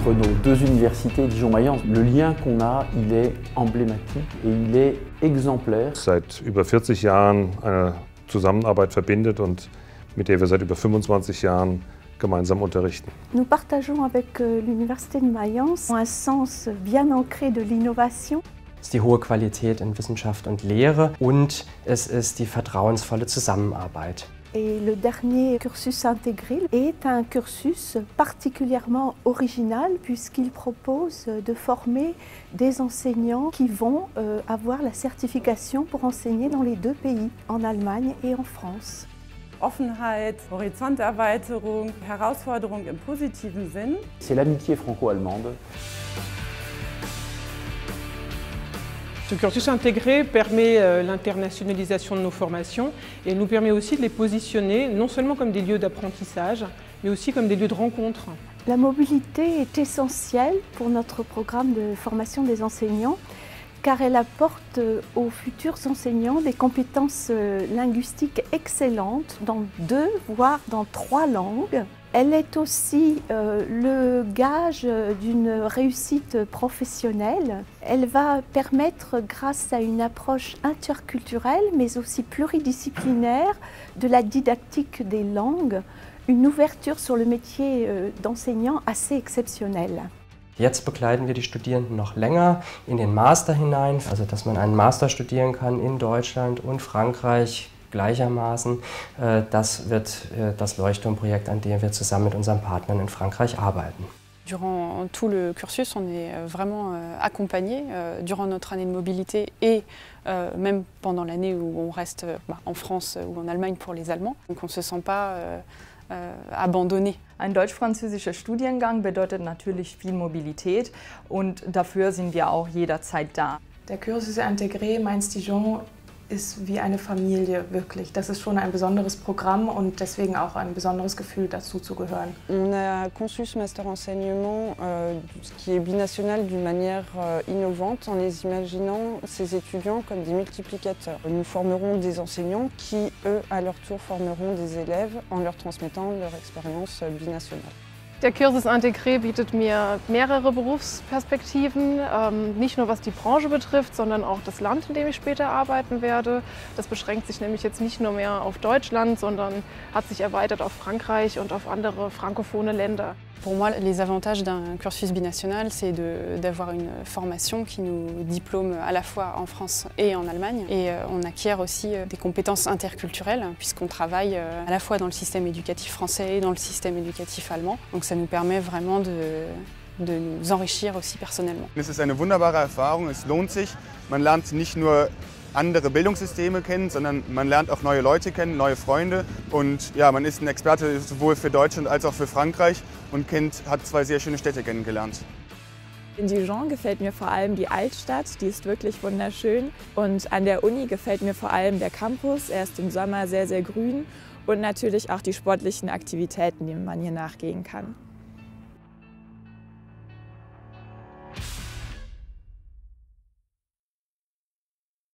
entre nos deux universités, Dijon-Mayence. Le lien qu'on a, il est emblématique et il est exemplaire. Seit über 40 Jahren eine Zusammenarbeit verbindet und mit der wir seit über 25 Jahren gemeinsam unterrichten. Nous partageons avec l'Université de Mayence un sens bien ancré de l'innovation. Es ist die hohe Qualität in Wissenschaft und Lehre und es ist die vertrauensvolle Zusammenarbeit. Et le dernier cursus intégré est un cursus particulièrement original puisqu'il propose de former des enseignants qui vont avoir la certification pour enseigner dans les deux pays, en Allemagne et en France. Offenheit, Horizonterweiterung, Herausforderung im positiven Sinn. C'est l'amitié franco-allemande. Ce cursus intégré permet l'internationalisation de nos formations et nous permet aussi de les positionner non seulement comme des lieux d'apprentissage, mais aussi comme des lieux de rencontre. La mobilité est essentielle pour notre programme de formation des enseignants car elle apporte aux futurs enseignants des compétences linguistiques excellentes dans 2, voire dans 3 langues. Elle est aussi le gage d'une réussite professionnelle. Elle va permettre, grâce à une approche interculturelle, mais aussi pluridisciplinaire, de la didactique des langues, une ouverture sur le métier d'enseignant assez exceptionnelle. Jetzt begleiten wir die Studierenden noch länger in den Master hinein, also dass man einen Master studieren kann in Deutschland und Frankreich gleichermaßen. Das wird das Leuchtturmprojekt, an dem wir zusammen mit unseren Partnern in Frankreich arbeiten. Durant tout le cursus, on est vraiment accompagné durant notre année de mobilité et même pendant l'année où on reste en France ou en Allemagne pour les Allemands. Donc on ne se sent pas abandonné. Ein deutsch-französischer Studiengang bedeutet natürlich viel Mobilität und dafür sind wir auch jederzeit da. Der Cursus Intégré Mainz-Dijon ist wie eine Familie, wirklich. Das ist schon ein besonderes Programme und deswegen auch ein besonderes Gefühl, dazu zu gehören. On a conçu ce master enseignement qui est binational d'une manière innovante en les imaginant ces étudiants comme des multiplicateurs. Nous formerons des enseignants qui, eux, à leur tour, formeront des élèves en leur transmettant leur expérience binationale. Der Cursus Intégré bietet mir mehrere Berufsperspektiven, nicht nur was die Branche betrifft, sondern auch das Land, in dem ich später arbeiten werde. Das beschränkt sich nämlich jetzt nicht nur mehr auf Deutschland, sondern hat sich erweitert auf Frankreich und auf andere francophone Länder. Pour moi, les avantages d'un cursus binational, c'est d'avoir une formation qui nous diplôme à la fois en France et en Allemagne. Et on acquiert aussi des compétences interculturelles, puisqu'on travaille à la fois dans le système éducatif français et dans le système éducatif allemand. Donc ça nous permet vraiment de nous enrichir aussi personnellement. Es ist eine wunderbare Erfahrung, es lohnt sich. Man lernt nicht nur andere Bildungssysteme kennen, sondern man lernt auch neue Leute kennen, neue Freunde. Und ja, man ist ein Experte sowohl für Deutschland als auch für Frankreich und hat 2 sehr schöne Städte kennengelernt. In Dijon gefällt mir vor allem die Altstadt, die ist wirklich wunderschön. Und an der Uni gefällt mir vor allem der Campus, er ist im Sommer sehr, sehr grün. Und natürlich auch die sportlichen Aktivitäten, denen man hier nachgehen kann.